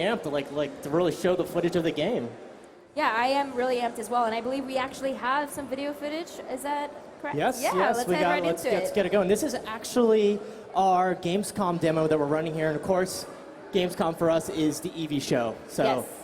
amped, to really show the footage of the game. Yeah, I am really amped as well, and I believe we actually have some video footage. Is that correct? Yes, yeah, yes, let's get it going. This is actually our Gamescom demo that we're running here, and of course, Gamescom for us is the Eevee show,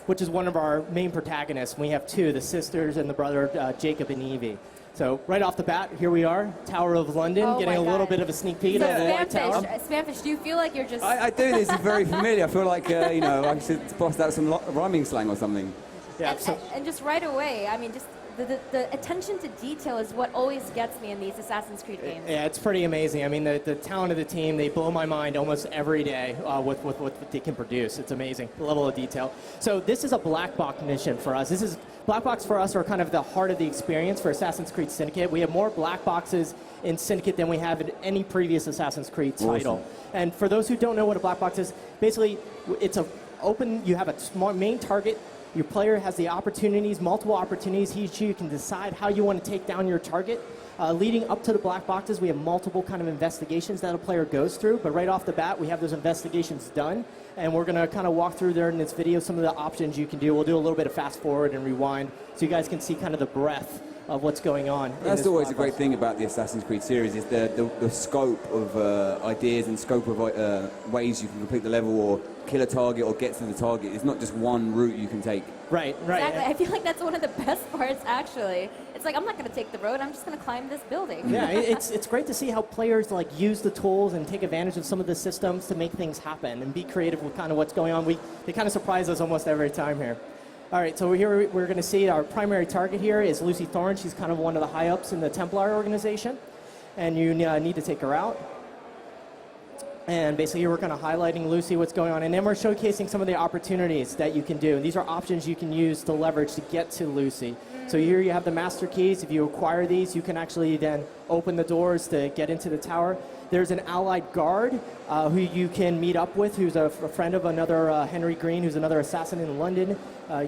which is one of our main protagonists. We have two, the sisters and the brother, Jacob and Eevee. So right off the bat, here we are, Tower of London, getting a little bit of a sneak peek of the White Tower. Spamfish, do you feel like you're just... I do, this is very familiar. I feel like, I should bust out some rhyming slang or something. Yeah, and just right away, I mean, just the attention to detail is what always gets me in these Assassin's Creed games. Yeah, it's pretty amazing. I mean, the talent of the team, they blow my mind almost every day with what they can produce. It's amazing, the level of detail. So this is a black box mission for us. Black box for us are kind of the heart of the experience for Assassin's Creed Syndicate. We have more black boxes in Syndicate than we have in any previous Assassin's Creed title. Awesome. And for those who don't know what a black box is, basically it's you have a main target. Your player has the opportunities, multiple opportunities. You can decide how you want to take down your target. Leading up to the black boxes, we have multiple kind of investigations that a player goes through. But right off the bat, we have those investigations done. And we're going to kind of walk through there in this video some of the options you can do. We'll do a little bit of fast forward and rewind so you guys can see kind of the breadth of what's going on. That's always a great thing about the Assassin's Creed series is the scope of ideas and scope of ways you can complete the level or kill a target or get to the target. It's not just one route you can take. Right. Exactly. I feel like that's one of the best parts, actually. It's like, I'm not going to take the road, I'm just going to climb this building. Yeah, it's great to see how players use the tools and take advantage of some of the systems to make things happen and be creative with kind of what's going on. They kind of surprise us almost every time here. All right, so here we're going to see our primary target here is Lucy Thorne. She's kind of one of the high-ups in the Templar organization, and you need to take her out. And basically here we're kind of highlighting Lucy, what's going on, and then we're showcasing some of the opportunities that you can do. And these are options you can use to leverage to get to Lucy. So here you have the master keys. If you acquire these, you can actually then open the doors to get into the tower. There's an allied guard who you can meet up with, who's a friend of another Henry Green, who's another assassin in London.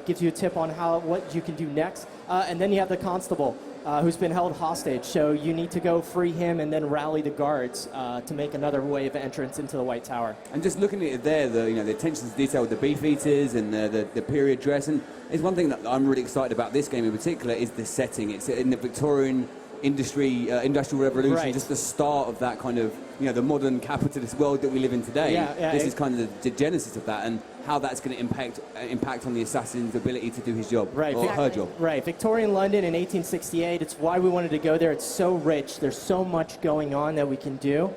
Gives you a tip on what you can do next. And then you have the constable, who's been held hostage. So you need to go free him and then rally the guards to make another way of entrance into the White Tower. And just looking at it there, the attention to detail with the beefeaters and the period dress, and it's one thing that I'm really excited about this game in particular is the setting. It's in the Victorian industrial revolution, right. Just the start of that kind of, the modern capitalist world that we live in today. This is kind of the genesis of that, and how that's going to impact on the assassin's ability to do his job, or her job. Right, Victorian London in 1868, it's why we wanted to go there. It's so rich, there's so much going on that we can do,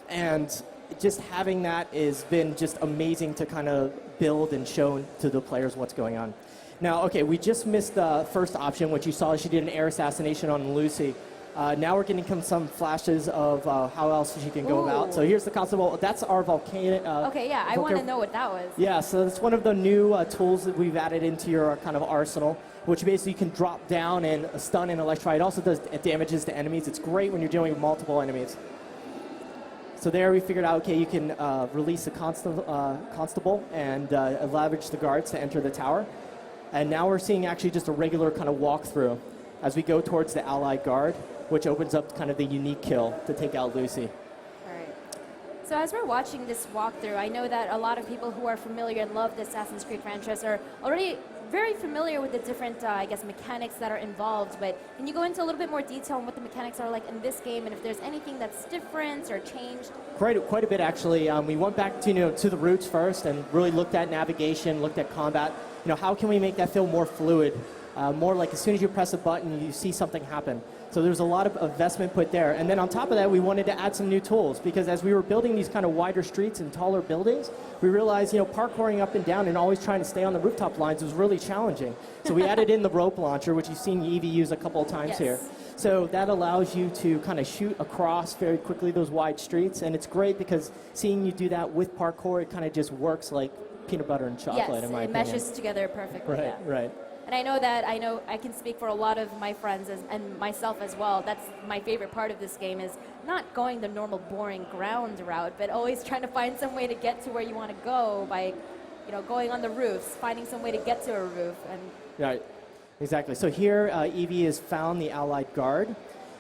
and just having that has been just amazing to kind of build and show to the players what's going on. Now, okay, we just missed the first option, which you saw she did an air assassination on Lucy. Now we're getting some flashes of how else she can go about. So here's the constable. That's our volcano. Okay, yeah, I want to know what that was. Yeah, so it's one of the new tools that we've added into your kind of arsenal, which basically you can drop down and stun and electrify. It also does damages to enemies. It's great when you're dealing with multiple enemies. So there we figured out, okay, you can release a constable and leverage the guards to enter the tower. And now we're seeing actually just a regular kind of walkthrough as we go towards the allied guard, which opens up kind of the unique kill to take out Lucy. All right. So as we're watching this walkthrough, I know that a lot of people who are familiar and love the Assassin's Creed franchise are already very familiar with the different, mechanics that are involved. But can you go into a little bit more detail on what the mechanics are like in this game, and if there's anything that's different or changed? Quite a bit, actually. We went back to the roots first and really looked at navigation, looked at combat. How can we make that feel more fluid? More like as soon as you press a button, you see something happen. So there's a lot of investment put there. And then on top of that, we wanted to add some new tools, because as we were building these kind of wider streets and taller buildings, we realized, parkouring up and down and always trying to stay on the rooftop lines was really challenging. So we added in the rope launcher, which you've seen Eevee use a couple of times here. So that allows you to kind of shoot across very quickly those wide streets. And it's great because seeing you do that with parkour, it kind of just works like peanut butter and chocolate, in my opinion. Yes, it meshes together perfectly. Right. And I know that I can speak for a lot of my friends and myself as well. That's my favorite part of this game, is not going the normal boring ground route, but always trying to find some way to get to where you want to go by, going on the roofs, finding some way to get to a roof. Right, exactly. So here, Eevee has found the allied guard,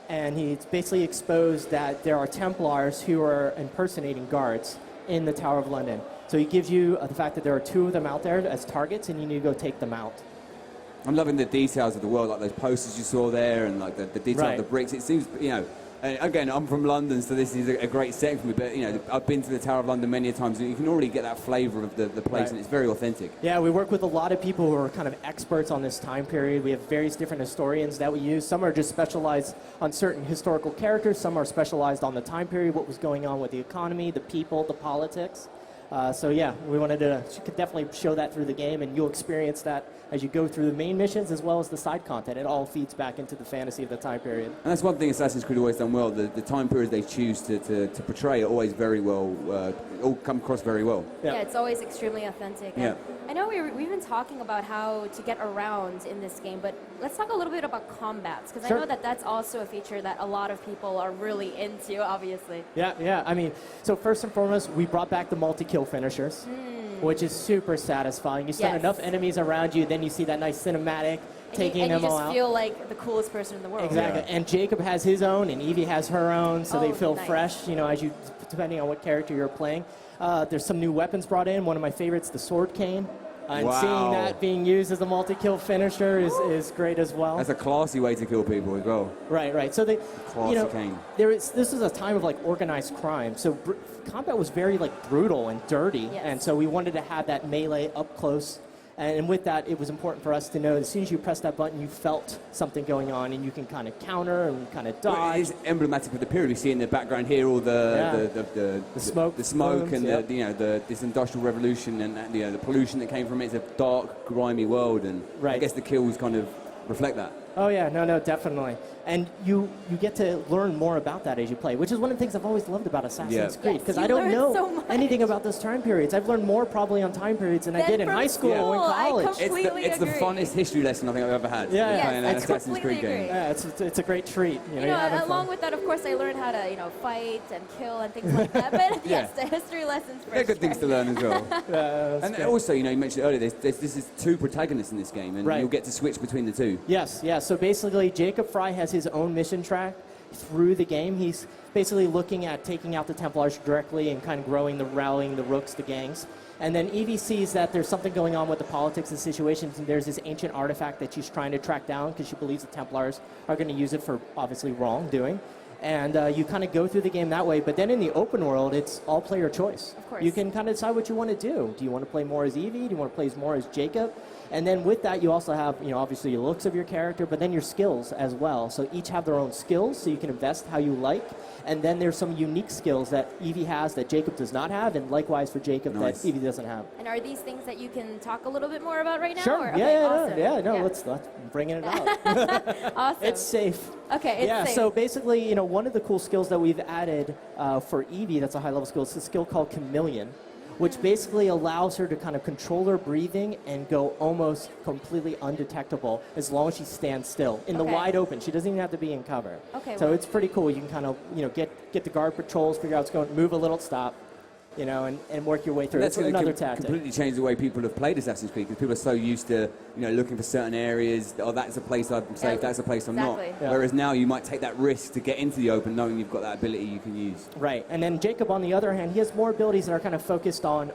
and he's basically exposed that there are Templars who are impersonating guards in the Tower of London. So he gives you the fact that there are 2 of them out there as targets, and you need to go take them out. I'm loving the details of the world, like those posters you saw there, and like the detail Right. of the bricks. It seems, again, I'm from London, so this is a great setting for me. But I've been to the Tower of London many times, and you can already get that flavour of the place, Right. and it's very authentic. Yeah, we work with a lot of people who are kind of experts on this time period. We have various different historians that we use. Some are just specialized on certain historical characters. Some are specialized on the time period, what was going on with the economy, the people, the politics. So yeah, we wanted to definitely show that through the game, and you'll experience that as you go through the main missions as well as the side content. It all feeds back into the fantasy of the time period. And that's one thing Assassin's Creed always done well. The time periods they choose to portray are always very well, all come across very well. Yeah. Yeah, it's always extremely authentic. And Yeah. I know we've been talking about how to get around in this game, but let's talk a little bit about combats, because Sure. I know that that's also a feature that a lot of people are really into, obviously. Yeah. I mean, so first and foremost, we brought back the multi-kill finishers, which is super satisfying. You send Yes. enough enemies around you, then you see that nice cinematic taking and you them all just out. feel like the coolest person in the world. Exactly. Yeah. And Jacob has his own, and Evie has her own, so they Oh, feel nice. fresh, as you, depending on what character you're playing. There's some new weapons brought in. One of my favorites, the sword cane. And Wow. seeing that being used as a multi-kill finisher is great as well. That's a classy way to kill people as well. Right. So they, Classy cane. this is a time of like organized crime. So combat was very like brutal and dirty, Yes. and so we wanted to have that melee up close. And with that, it was important for us to know as soon as you press that button, you felt something going on, and you can kind of counter and kind of Well, dodge. it is emblematic of the period. We see in the background here all the smoke smoke, plumes, and yep. this industrial revolution, and the pollution that came from it. It's a dark, grimy world, and I Right. guess the kills kind of reflect that. Oh yeah, no, definitely. And you get to learn more about that as you play, which is one of the things I've always loved about Assassin's Yeah. Creed, Yes, because you I don't learn know so much. anything about those time periods. I've learned more probably on time periods than I Than did in from high school or in school. I college. Completely It's the agree. funnest history lesson I think I've ever had. Yeah. Yes, playing I an Assassin's Creed completely game. agree. Yeah, it's a great treat. Having along fun. with that, of course, I learned how to, fight and kill and things like that. But yes, the history lessons for They're good things to learn as well. That's And great. also, you mentioned earlier, this is 2 protagonists in this game, and Right. you'll get to switch between the 2. Yes. So basically, Jacob Fry has his own mission track through the game. He's basically looking at taking out the Templars directly and kind of rallying the rooks, the gangs. And then Evie sees that there's something going on with the politics and situations, and there's this ancient artifact that she's trying to track down because she believes the Templars are going to use it for obviously wrongdoing. And you kind of go through the game that way. But then in the open world, it's all player choice. Of course. You can kind of decide what you want to do. Do you want to play more as Evie? Do you want to play more as Jacob? And then with that, you also have, obviously your looks of your character, but then your skills as well. So each have their own skills, so you can invest how you like. And then there's some unique skills that Evie has that Jacob does not have, and likewise for Jacob Nice. that Evie doesn't have. And are these things that you can talk a little bit more about right now? Sure. Or? Yeah, Okay, yeah, awesome. no, let's bring it out. Awesome. It's safe. Okay, it's yeah, safe. so basically, one of the cool skills that we've added for Evie that's a high-level skill is a skill called Chameleon, which basically allows her to kind of control her breathing and go almost completely undetectable as long as she stands still in the Okay. wide open. She doesn't even have to be in cover. Okay, So well- it's pretty cool. You can kind of, get the guard patrols, figure out what's going, move a little, stop, and work your way through. That's It's going to another tactic. completely change the way people have played Assassin's Creed, because people are so used to, looking for certain areas. Oh, that's a place I'm safe. Yeah, That's a place I'm exactly. not. Yeah. Whereas now you might take that risk to get into the open, knowing you've got that ability you can use. Right, and then Jacob, on the other hand, he has more abilities that are kind of focused on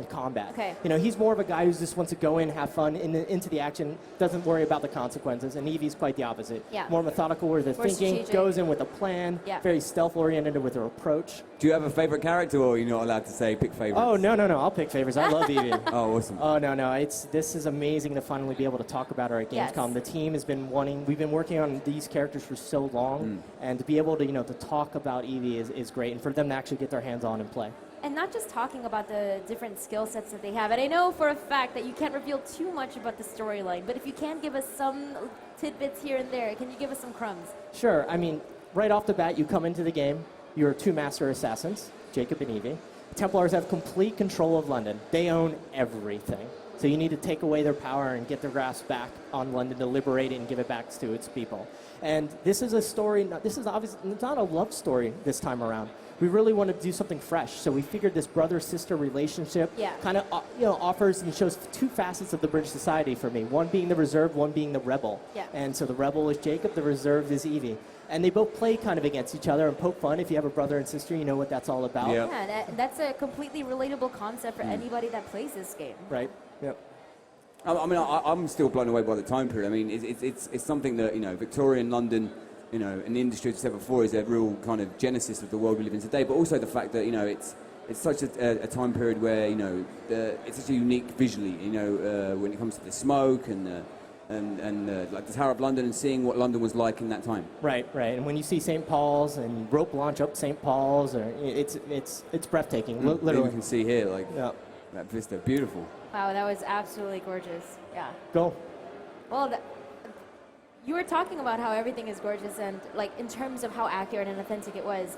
combat. Okay. He's more of a guy who just wants to go in, have fun, into the action, doesn't worry about the consequences, and Evie's quite the opposite. Yeah. More methodical, where the More thinking strategic. goes in with a plan, Yeah. very stealth-oriented with her approach. Do you have a favorite character, or are you not allowed to say pick favorites? Oh, no, I'll pick favorites. I love Evie. Oh, awesome. Oh, no, this is amazing to finally be able to talk about her at Yes. Gamescom. The team has been we've been working on these characters for so long, and to be able to, to talk about Evie is great, and for them to actually get their hands on and play. And not just talking about the different skill sets that they have. And I know for a fact that you can't reveal too much about the storyline, but if you can give us some tidbits here and there, can you give us some crumbs? Sure. I mean, right off the bat, you come into the game, you're 2 master assassins, Jacob and Evie. Templars have complete control of London. They own everything. So you need to take away their power and get their grasp back on London to liberate it and give it back to its people. And this is a story, this is obviously not a love story this time around. we really wanted to do something fresh. So we figured this brother-sister relationship Yeah. kind of offers and shows two facets of the British society for me. One being the reserved, one being the rebel. Yeah. And so the rebel is Jacob, the reserved is Evie. And they both play kind of against each other and poke fun. If you have a brother and sister, you know what that's all about. Yeah. Yeah, that's a completely relatable concept for anybody that plays this game. Right? Yep. I mean, I'm still blown away by the time period. I mean, it's something that, Victorian London, and the industry, as I said before, is a real kind of genesis of the world we live in today. But also the fact that, it's such a time period where, it's such a unique visually, when it comes to the smoke and like the Tower of London and seeing what London was like in that time. Right. And when you see St. Paul's and rope launch up St. Paul's, it's breathtaking, literally. You can see here, like, Yeah. that vista, beautiful. Wow, that was absolutely gorgeous. Yeah. Go. Well, you were talking about how everything is gorgeous and like in terms of how accurate and authentic it was.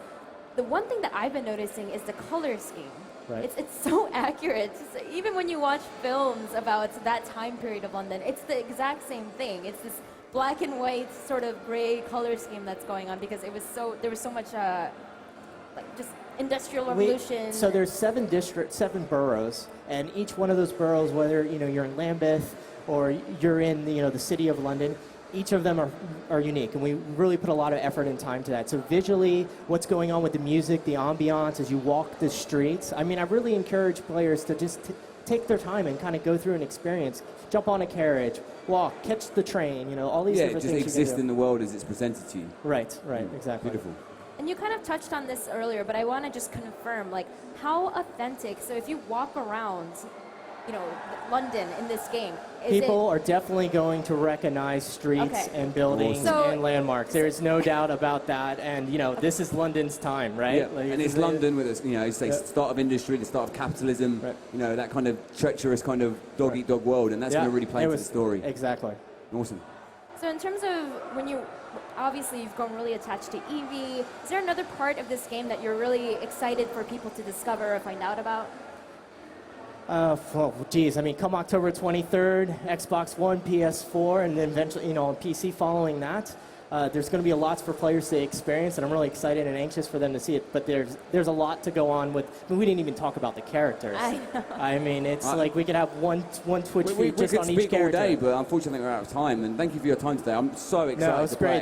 The one thing that I've been noticing is the color scheme. Right. It's so accurate. Even when you watch films about that time period of London, it's the exact same thing. It's this black and white sort of gray color scheme that's going on because there was so much like just industrial revolution. So there's 7 districts, 7 boroughs, and each one of those boroughs, whether you're in Lambeth or you're in the city of London, each of them are unique, and we really put a lot of effort and time to that. So visually, what's going on with the music, the ambiance as you walk the streets. I mean, I really encourage players to just take their time and kind of go through an experience, jump on a carriage, walk, catch the train, all these different just things. exist in the world as it's presented to you. Right, exactly. Beautiful. And you kind of touched on this earlier, but I want to just confirm, like, how authentic. So if you walk around, London in this game, People are definitely going to recognize streets and buildings Awesome. and landmarks. There's no doubt about that. And, this is London's time, right? Yeah. Like, And it's London with its, start of industry, the start of capitalism, Right. that kind of treacherous kind of dog-eat-dog world, and that's going to really play into the story. Exactly. Awesome. So in terms of obviously you've grown really attached to Evie, is there another part of this game that you're really excited for people to discover or find out about? Come October 23rd, Xbox One, PS4, and then eventually, on PC following that. There's going to be lots for players to experience, and I'm really excited and anxious for them to see it. But there's a lot to go on with. We didn't even talk about the characters. I know. I mean, it's like we could have one Twitch feed just on each character. We could speak all day, but unfortunately we're out of time. And thank you for your time today. I'm so excited No, it's to play great. it.